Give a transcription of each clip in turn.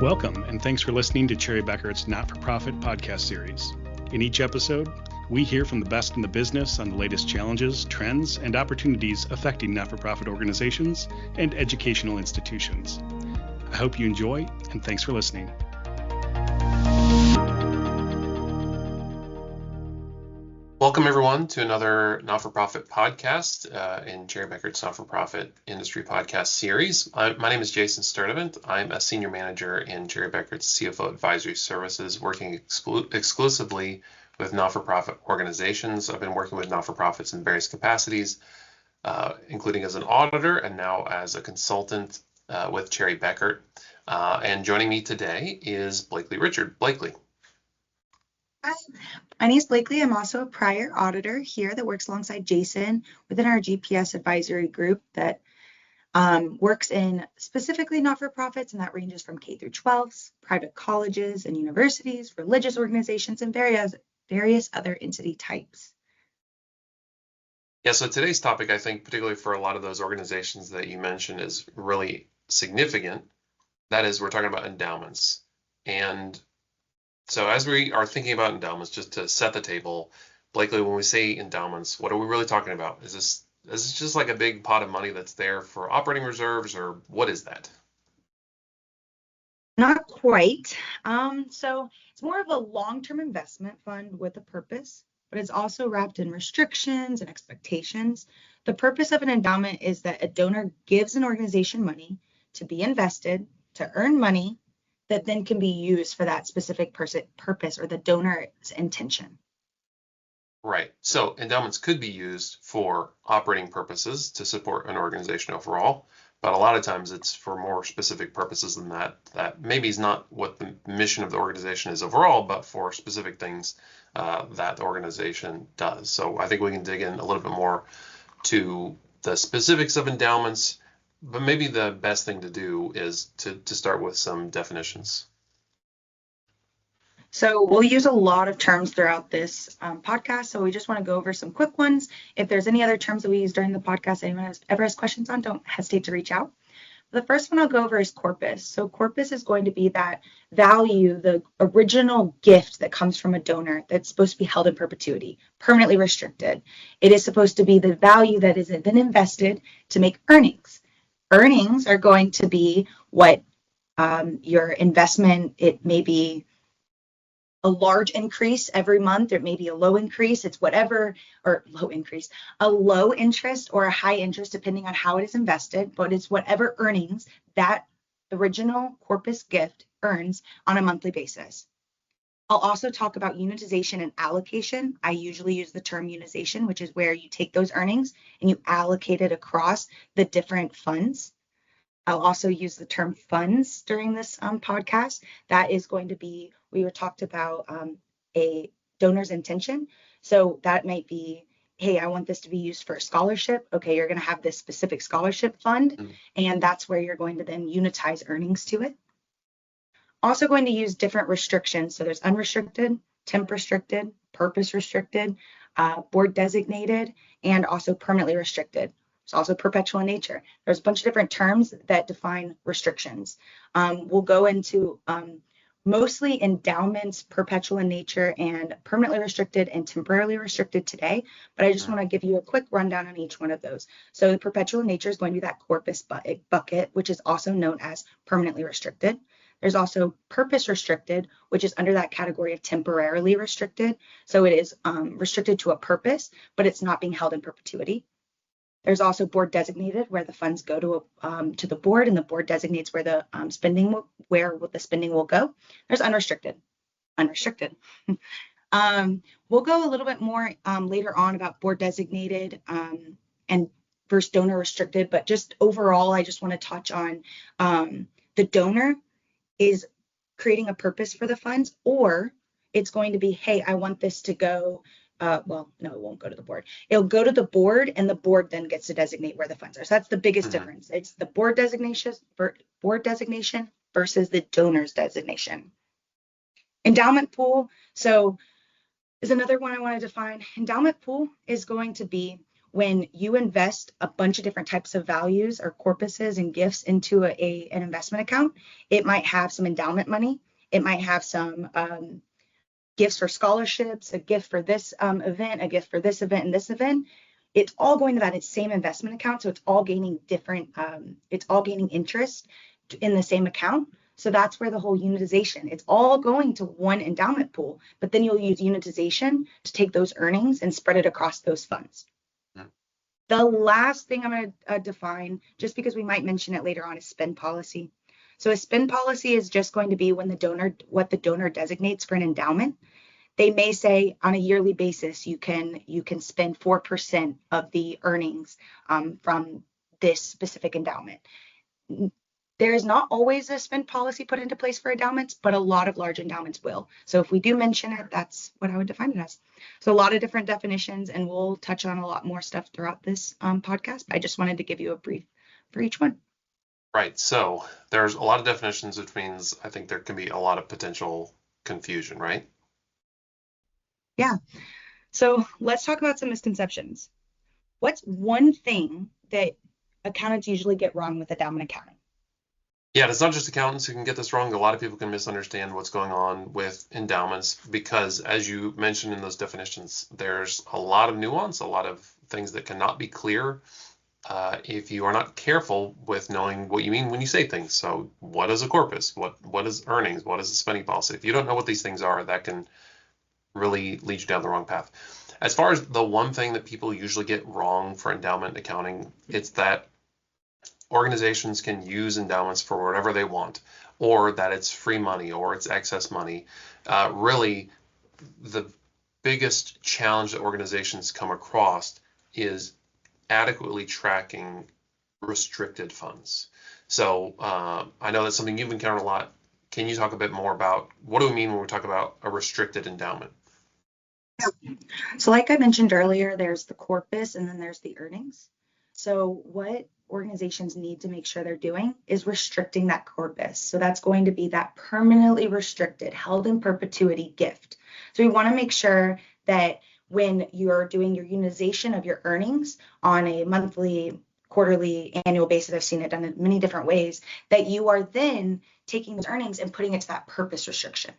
Welcome, and thanks for listening to Cherry Bekaert's Not-for-Profit podcast series. In each episode, we hear from the best in the business on the latest challenges, trends, and opportunities affecting not-for-profit organizations and educational institutions. I hope you enjoy, and thanks for listening. Welcome, everyone, to another not-for-profit podcast in Cherry Bekaert's not-for-profit industry podcast series. My name is Jason Sturdevant. I'm a senior manager in Cherry Bekaert's CFO Advisory Services, working exclusively with not-for-profit organizations. I've been working with not-for-profits in various capacities, including as an auditor and now as a consultant with Cherry Bekaert. And joining me today is Blakeley Richard. Blakeley. Hi, my name is Blakeley. I'm also a prior auditor here that works alongside Jason within our GPS advisory group that works in specifically not-for-profits, and that ranges from K through 12s, private colleges and universities, religious organizations, and various other entity types. Yeah, so today's topic, I think, particularly for a lot of those organizations that you mentioned, is really significant. That is, we're talking about endowments. And so as we are thinking about endowments, just to set the table, Blakeley, when we say endowments, what are we really talking about? Is this just like a big pot of money that's there for operating reserves, or what is that? Not quite. So it's more of a long-term investment fund with a purpose, but it's also wrapped in restrictions and expectations. The purpose of an endowment is that a donor gives an organization money to be invested, to earn money, that then can be used for that specific purpose or the donor's intention. Right. So endowments could be used for operating purposes to support an organization overall, but a lot of times it's for more specific purposes than that. That maybe is not what the mission of the organization is overall, but for specific things that the organization does. So I think we can dig in a little bit more to the specifics of endowments. But maybe the best thing to do is to start with some definitions. So we'll use a lot of terms throughout this podcast. So we just want to go over some quick ones. If there's any other terms that we use during the podcast anyone ever has questions on, don't hesitate to reach out. The first one I'll go over is corpus. So corpus is going to be that value, the original gift that comes from a donor that's supposed to be held in perpetuity, permanently restricted. It is supposed to be the value that is then invested to make earnings. Earnings are going to be what your investment, it may be a large increase every month, or it may be a low increase, it's whatever, or low increase, a low interest or a high interest, depending on how it is invested, but it's whatever earnings that original corpus gift earns on a monthly basis. I'll also talk about unitization and allocation. I usually use the term unitization, which is where you take those earnings and you allocate it across the different funds. I'll also use the term funds during this podcast. That is going to be, we were talked about a donor's intention. So that might be, hey, I want this to be used for a scholarship. Okay, you're going to have this specific scholarship fund, and that's where you're going to then unitize earnings to it. Also going to use different restrictions. So there's unrestricted, temp restricted, purpose restricted, board designated, and also permanently restricted. It's also perpetual in nature. There's a bunch of different terms that define restrictions. We'll go into mostly endowments, perpetual in nature, and permanently restricted and temporarily restricted today, but I just want to give you a quick rundown on each one of those. So the perpetual in nature is going to be that corpus bucket, which is also known as permanently restricted. There's also purpose restricted, which is under that category of temporarily restricted. So it is restricted to a purpose, but it's not being held in perpetuity. There's also board designated, where the funds go to the board, and the board designates where the spending will go. There's unrestricted. We'll go a little bit more later on about board designated and versus donor restricted, but just overall, I just want to touch on the donor is creating a purpose for the funds, or it's going to be, hey, I want this to go. Well, no, it won't go to the board. It'll go to the board, and the board then gets to designate where the funds are. So that's the biggest difference. It's the board designation versus the donor's designation. Endowment pool. So is another one I want to define. Endowment pool is going to be when you invest a bunch of different types of values or corpuses and gifts into an investment account, it might have some endowment money. It might have some gifts for scholarships, a gift for this event, a gift for this event and this event. It's all going to that same investment account. So it's all gaining interest in the same account. So that's where the whole unitization, it's all going to one endowment pool, but then you'll use unitization to take those earnings and spread it across those funds. The last thing I'm going to define, just because we might mention it later on, is spend policy. So a spend policy is just going to be what the donor designates for an endowment. They may say on a yearly basis, you can spend 4% of the earnings from this specific endowment. There is not always a spend policy put into place for endowments, but a lot of large endowments will. So if we do mention it, that's what I would define it as. So a lot of different definitions, and we'll touch on a lot more stuff throughout this podcast. I just wanted to give you a brief for each one. Right. So there's a lot of definitions, which means I think there can be a lot of potential confusion, right? Yeah. So let's talk about some misconceptions. What's one thing that accountants usually get wrong with endowment accounting? Yeah, it's not just accountants who can get this wrong. A lot of people can misunderstand what's going on with endowments because, as you mentioned in those definitions, there's a lot of nuance, a lot of things that cannot be clear if you are not careful with knowing what you mean when you say things. So what is a corpus? What is earnings? What is a spending policy? If you don't know what these things are, that can really lead you down the wrong path. As far as the one thing that people usually get wrong for endowment accounting, it's that organizations can use endowments for whatever they want, or that it's free money or it's excess money. Really, the biggest challenge that organizations come across is adequately tracking restricted funds. So I know that's something you've encountered a lot. Can you talk a bit more about what do we mean when we talk about a restricted endowment? So like I mentioned earlier, there's the corpus and then there's the earnings. So what organizations need to make sure they're doing is restricting that corpus. So that's going to be that permanently restricted, held in perpetuity gift. So we want to make sure that when you're doing your unitization of your earnings on a monthly, quarterly, annual basis, I've seen it done in many different ways, that you are then taking those earnings and putting it to that purpose restriction.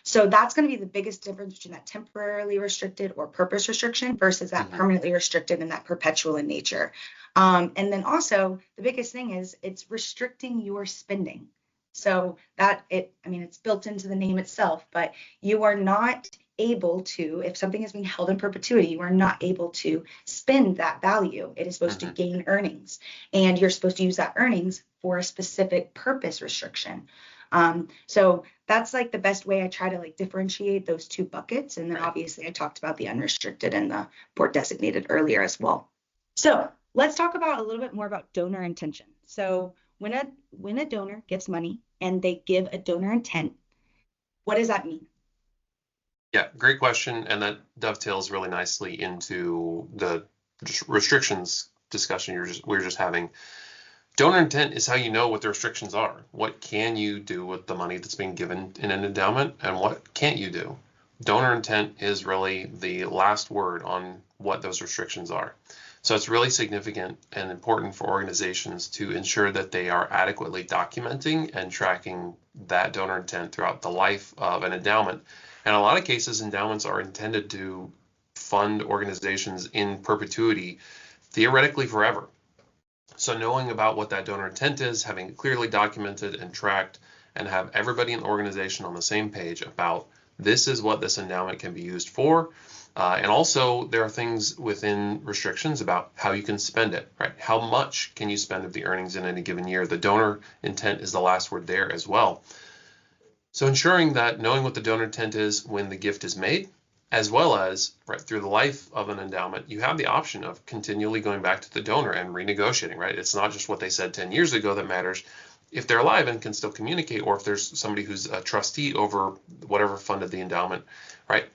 So that's going to be the biggest difference between that temporarily restricted or purpose restriction versus that permanently restricted and that perpetual in nature. And then also the biggest thing is it's restricting your spending. So that it's built into the name itself, but you are not able to, if something is being held in perpetuity, you are not able to spend that value. It is supposed to gain earnings, and you're supposed to use that earnings for a specific purpose restriction. So that's like the best way I try to like differentiate those two buckets. And then obviously I talked about the unrestricted and the board designated earlier as well. So let's talk about a little bit more about donor intention. So when a donor gives money and they give a donor intent, what does that mean? Yeah, great question. And that dovetails really nicely into the restrictions discussion we were just having. Donor intent is how you know what the restrictions are. What can you do with the money that's being given in an endowment, and what can't you do? Donor intent is really the last word on what those restrictions are. So it's really significant and important for organizations to ensure that they are adequately documenting and tracking that donor intent throughout the life of an endowment. And in a lot of cases, endowments are intended to fund organizations in perpetuity, theoretically forever. So knowing about what that donor intent is, having it clearly documented and tracked, and have everybody in the organization on the same page about this is what this endowment can be used for. And also there are things within restrictions about how you can spend it, right? How much can you spend of the earnings in any given year? The donor intent is the last word there as well. So ensuring that knowing what the donor intent is when the gift is made, as well as right through the life of an endowment, you have the option of continually going back to the donor and renegotiating, right? It's not just what they said 10 years ago that matters. If they're alive and can still communicate, or if there's somebody who's a trustee over whatever funded the endowment, right?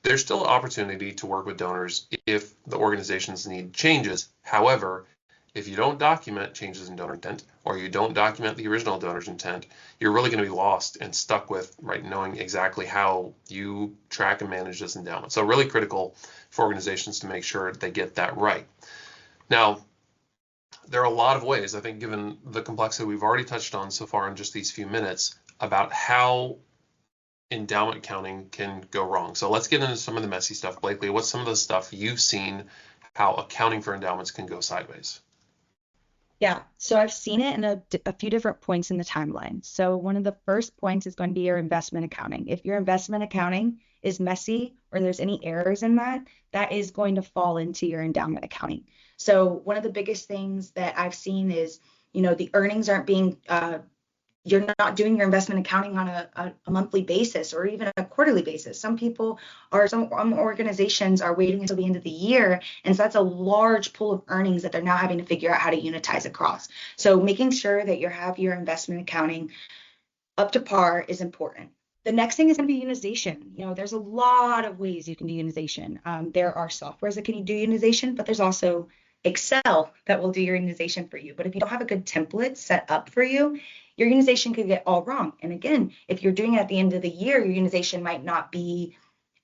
There's still an opportunity to work with donors if the organization's need changes. However, if you don't document changes in donor intent, or you don't document the original donor's intent, you're really going to be lost and stuck with knowing exactly how you track and manage this endowment. So really critical for organizations to make sure they get that right. Now, there are a lot of ways, I think, given the complexity we've already touched on so far in just these few minutes, about how endowment accounting can go wrong. So let's get into some of the messy stuff. Blakeley, what's some of the stuff you've seen how accounting for endowments can go sideways? Yeah, so I've seen it in a few different points in the timeline. So one of the first points is going to be your investment accounting. If your investment accounting is messy or there's any errors in that, that is going to fall into your endowment accounting. So one of the biggest things that I've seen is, the earnings aren't being you're not doing your investment accounting on a monthly basis or even a quarterly basis. Some organizations are waiting until the end of the year. And so that's a large pool of earnings that they're now having to figure out how to unitize across. So making sure that you have your investment accounting up to par is important. The next thing is going to be unitization. There's a lot of ways you can do unitization. There are softwares that can do unitization, but there's also Excel that will do your unitization for you. But if you don't have a good template set up for you, your unitization could get all wrong. And again, if you're doing it at the end of the year, your unitization might not be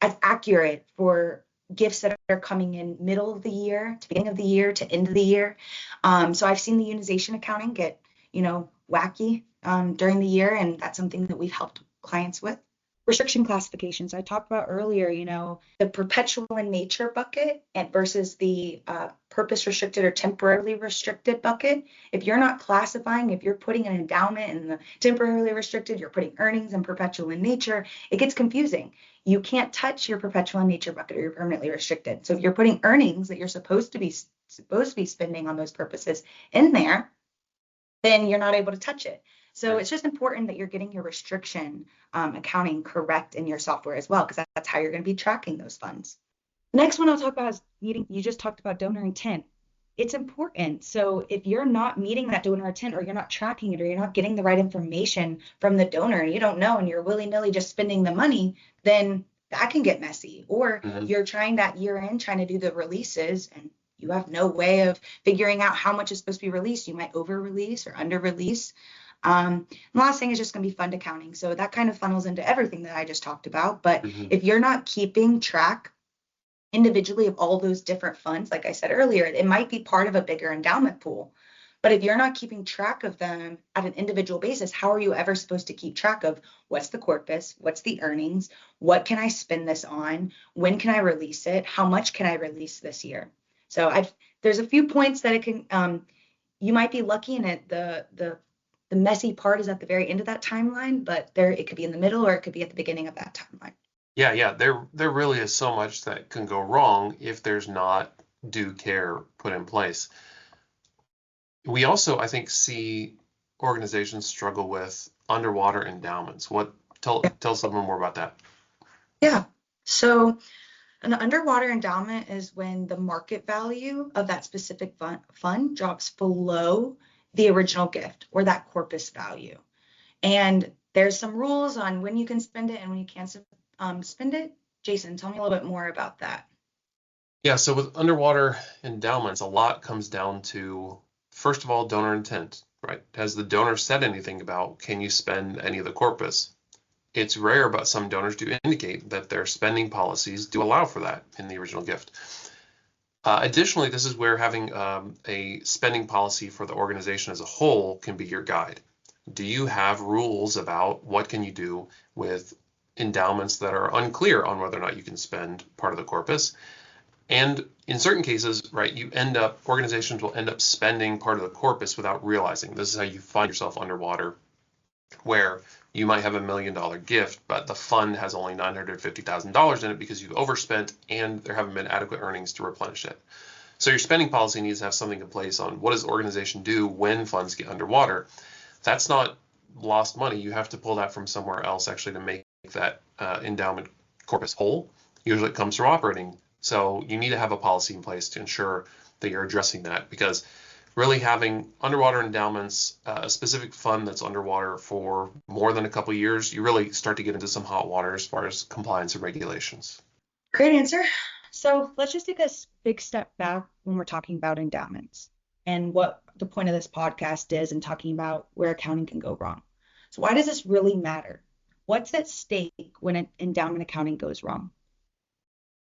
as accurate for gifts that are coming in middle of the year to beginning of the year to end of the year. So I've seen the unitization accounting get, wacky during the year, and that's something that we've helped clients with. Restriction classifications. I talked about earlier, the perpetual in nature bucket versus the purpose restricted or temporarily restricted bucket. If you're not classifying, if you're putting an endowment in the temporarily restricted, you're putting earnings in perpetual in nature, it gets confusing. You can't touch your perpetual in nature bucket or you're permanently restricted. So if you're putting earnings that you're supposed to be spending on those purposes in there, then you're not able to touch it. So it's just important that you're getting your restriction accounting correct in your software as well, because that's how you're going to be tracking those funds. The next one I'll talk about is you just talked about donor intent. It's important. So if you're not meeting that donor intent or you're not tracking it or you're not getting the right information from the donor and you don't know and you're willy-nilly just spending the money, then that can get messy. Or you're trying that year end, trying to do the releases and you have no way of figuring out how much is supposed to be released. You might over-release or under-release. The last thing is just going to be fund accounting. So that kind of funnels into everything that I just talked about. But if you're not keeping track individually of all those different funds, like I said earlier, it might be part of a bigger endowment pool. But if you're not keeping track of them at an individual basis, how are you ever supposed to keep track of what's the corpus, what's the earnings, what can I spend this on, when can I release it, how much can I release this year? So there's a few points that it can, you might be lucky in it. The messy part is at the very end of that timeline, but it could be in the middle or it could be at the beginning of that timeline. Yeah. There really is so much that can go wrong if there's not due care put in place. We also, I think, see organizations struggle with underwater endowments. Tell us a little more about that. Yeah. So an underwater endowment is when the market value of that specific fund drops below the original gift or that corpus value. And there's some rules on when you can spend it and when you can't spend it. Jason, tell me a little bit more about that. Yeah, so with underwater endowments, a lot comes down to, first of all, donor intent, right? Has the donor said anything about can you spend any of the corpus? It's rare, but some donors do indicate that their spending policies do allow for that in the original gift. Additionally, this is where having a spending policy for the organization as a whole can be your guide. Do you have rules about what can you do with endowments that are unclear on whether or not you can spend part of the corpus? And in certain cases, right, organizations will end up spending part of the corpus without realizing. This is how you find yourself underwater, where you might have $1 million gift, but the fund has only $950,000 in it because you've overspent and there haven't been adequate earnings to replenish it. So your spending policy needs to have something in place on what does the organization do when funds get underwater. That's not lost money. You have to pull that from somewhere else actually to make that endowment corpus whole. Usually it comes from operating. So you need to have a policy in place to ensure that you're addressing that, because really having underwater endowments, a specific fund that's underwater for more than a couple of years, you really start to get into some hot water as far as compliance and regulations. Great answer. So let's just take a big step back when we're talking about endowments. and what the point of this podcast is and talking about where accounting can go wrong. So why does this really matter? What's at stake when an endowment accounting goes wrong?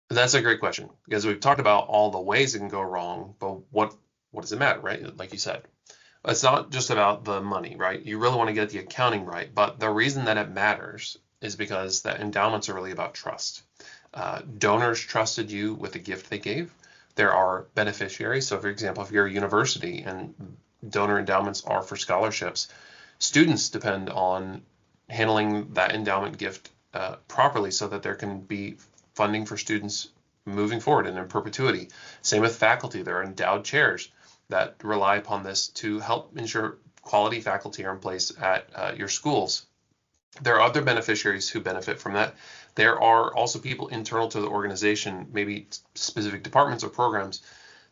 That's a great question, because we've talked about all the ways it can go wrong, but what does it matter, right? Like you said, it's not just about the money, right? You really want to get the accounting right, but the reason that it matters is because the endowments are really about trust. Donors trusted you with the gift they gave. There are beneficiaries. So, for example, if you're a university and donor endowments are for scholarships, students depend on handling that endowment gift properly so that there can be funding for students moving forward and in perpetuity. Same with faculty. There are endowed chairs that rely upon this to help ensure quality faculty are in place at your schools. There are other beneficiaries who benefit from that. There are also people internal to the organization, maybe specific departments or programs,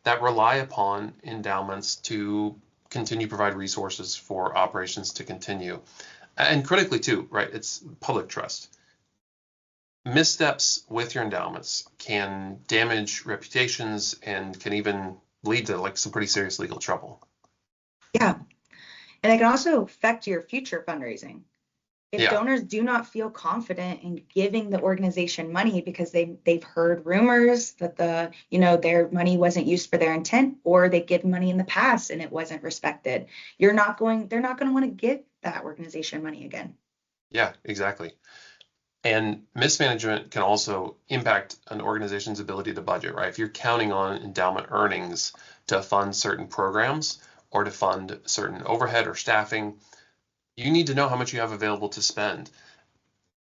that rely upon endowments to continue to provide resources for operations to continue. And critically too, right, it's public trust. Missteps with your endowments can damage reputations and can even lead to like some pretty serious legal trouble. Yeah. And it can also affect your future fundraising. If Yeah. donors do not feel confident in giving the organization money because they've heard rumors that their money wasn't used for their intent, or they give money in the past and it wasn't respected, they're not going to want to give that organization money again. Yeah, exactly. And mismanagement can also impact an organization's ability to budget, right? If you're counting on endowment earnings to fund certain programs or to fund certain overhead or staffing, you need to know how much you have available to spend.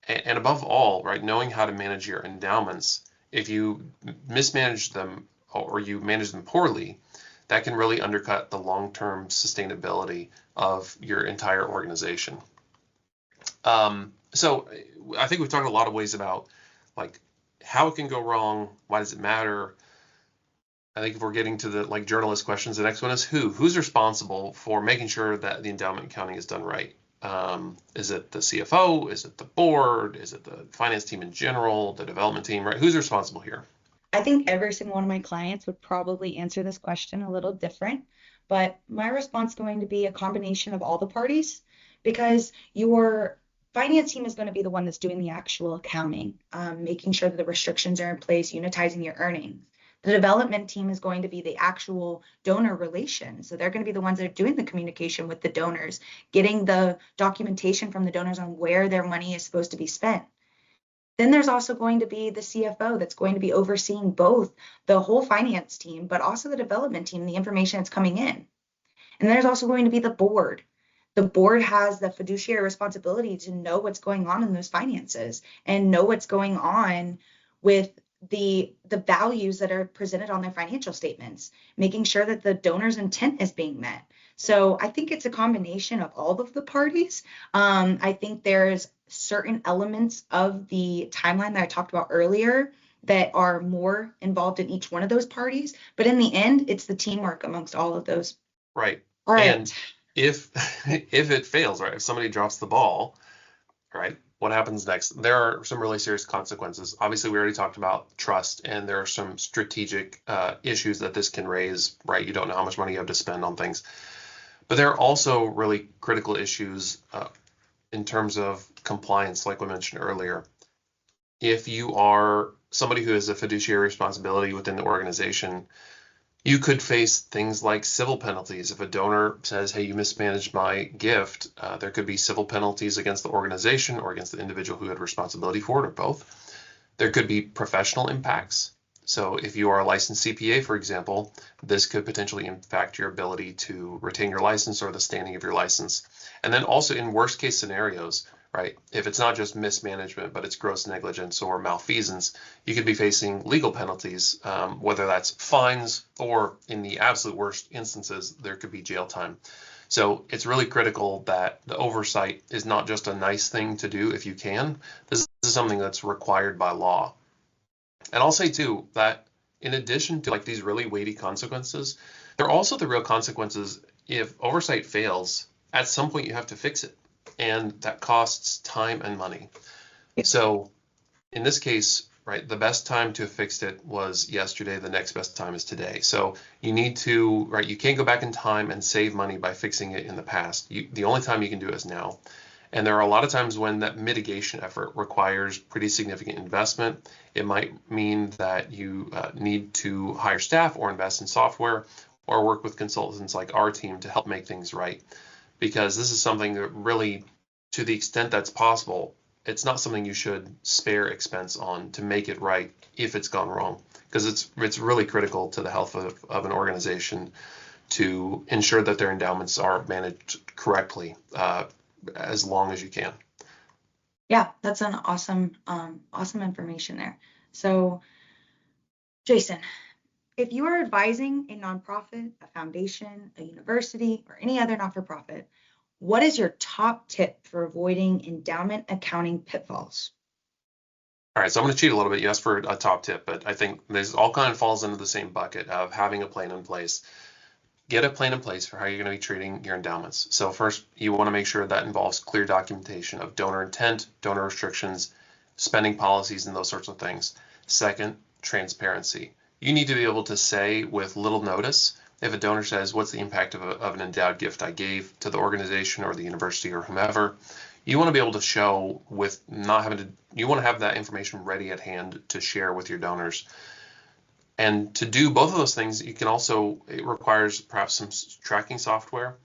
And above all, right, knowing how to manage your endowments, if you mismanage them or you manage them poorly, that can really undercut the long-term sustainability of your entire organization. So I think we've talked a lot of ways about like how it can go wrong, why does it matter? I think if we're getting to the like journalist questions, the next one is who's responsible for making sure that the endowment accounting is done right? Is it the CFO? Is it the board? Is it the finance team in general, the development team, right? Who's responsible here? I think every single one of my clients would probably answer this question a little different, but my response is going to be a combination of all the parties, because your finance team is going to be the one that's doing the actual accounting, making sure that the restrictions are in place, unitizing your earnings. The development team is going to be the actual donor relations. So they're going to be the ones that are doing the communication with the donors, getting the documentation from the donors on where their money is supposed to be spent. Then there's also going to be the CFO that's going to be overseeing both the whole finance team, but also the development team, the information that's coming in. And there's also going to be the board. The board has the fiduciary responsibility to know what's going on in those finances and know what's going on with the values that are presented on their financial statements, making sure that the donor's intent is being met. So I think it's a combination of all of the parties. I think there's certain elements of the timeline that I talked about earlier that are more involved in each one of those parties. But in the end, it's the teamwork amongst all of those. Right. All right. And if it fails, right, if somebody drops the ball, right, what happens next? There are some really serious consequences. Obviously, we already talked about trust, and there are some strategic issues that this can raise, right? You don't know how much money you have to spend on things. But there are also really critical issues in terms of compliance, like we mentioned earlier. If you are somebody who has a fiduciary responsibility within the organization, you could face things like civil penalties. If a donor says, hey, you mismanaged my gift, there could be civil penalties against the organization or against the individual who had responsibility for it, or both. There could be professional impacts. So if you are a licensed CPA, for example, this could potentially impact your ability to retain your license or the standing of your license. And then also in worst case scenarios, right, if it's not just mismanagement, but it's gross negligence or malfeasance, you could be facing legal penalties, whether that's fines or in the absolute worst instances, there could be jail time. So it's really critical that the oversight is not just a nice thing to do if you can. This is something that's required by law. And I'll say too that in addition to like these really weighty consequences, there are also the real consequences. If oversight fails, at some point you have to fix it, and that costs time and money. So in this case, right? The best time to have fixed it was yesterday. The next best time is today. So you need to, right? You can't go back in time and save money by fixing it in the past. The only time you can do it is now. And there are a lot of times when that mitigation effort requires pretty significant investment. It might mean that you need to hire staff or invest in software or work with consultants like our team to help make things right. Because this is something that really, to the extent that's possible, it's not something you should spare expense on to make it right if it's gone wrong. Because it's really critical to the health of an organization to ensure that their endowments are managed correctly as long as you can. Yeah, that's an awesome information there. So, Jason, if you are advising a nonprofit, a foundation, a university, or any other not-for-profit, what is your top tip for avoiding endowment accounting pitfalls? All right, so I'm going to cheat a little bit. You asked for a top tip, but I think this all kind of falls into the same bucket of having a plan in place. Get a plan in place for how you're going to be treating your endowments. So first, you want to make sure that involves clear documentation of donor intent, donor restrictions, spending policies, and those sorts of things. Second, transparency. You need to be able to say with little notice, if a donor says, what's the impact of an endowed gift I gave to the organization or the university or whomever, you want to be able to show with not having to, you want to have that information ready at hand to share with your donors. And to do both of those things, you can also, it requires perhaps some tracking software.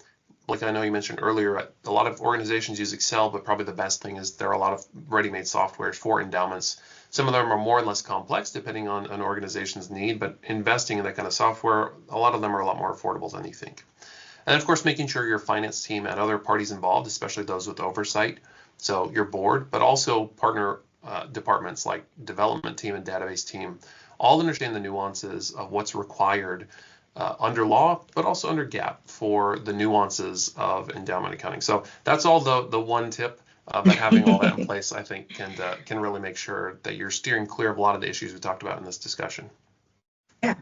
Like I know you mentioned earlier, a lot of organizations use Excel, but probably the best thing is there are a lot of ready-made softwares for endowments. Some of them are more or less complex depending on an organization's need, but investing in that kind of software, a lot of them are a lot more affordable than you think. And of course, making sure your finance team and other parties involved, especially those with oversight, so your board, but also partner departments like development team and database team, all understand the nuances of what's required under law, but also under GAAP for the nuances of endowment accounting. So that's all the one tip, but having all that in place, I think, can really make sure that you're steering clear of a lot of the issues we talked about in this discussion. Yeah,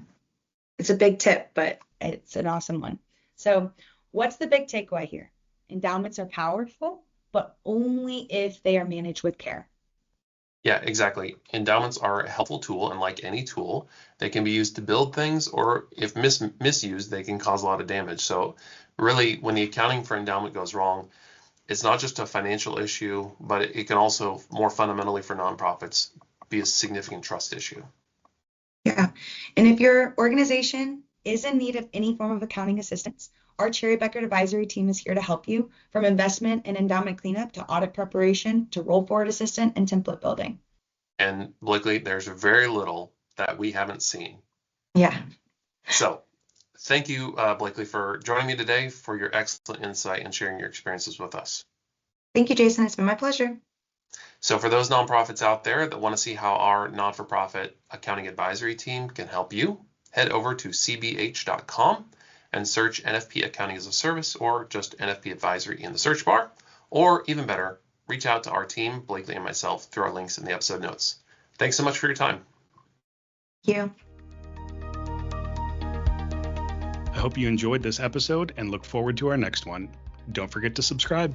it's a big tip, but it's an awesome one. So what's the big takeaway here? Endowments are powerful, but only if they are managed with care. Yeah, exactly. Endowments are a helpful tool, and like any tool, they can be used to build things, or if misused, they can cause a lot of damage. So really, when the accounting for endowment goes wrong, it's not just a financial issue, but it can also, more fundamentally for nonprofits, be a significant trust issue. Yeah. And if your organization is in need of any form of accounting assistance, our Cherry Bekaert advisory team is here to help you, from investment and endowment cleanup to audit preparation to roll forward assistant and template building. And Blakeley, there's very little that we haven't seen. Yeah. So thank you, Blakeley, for joining me today, for your excellent insight and sharing your experiences with us. Thank you, Jason. It's been my pleasure. So for those nonprofits out there that want to see how our non-for-profit accounting advisory team can help you, head over to cbh.com and search NFP Accounting as a Service or just NFP Advisory in the search bar, or even better, reach out to our team, Blakeley and myself, through our links in the episode notes. Thanks so much for your time. Thank you. I hope you enjoyed this episode and look forward to our next one. Don't forget to subscribe.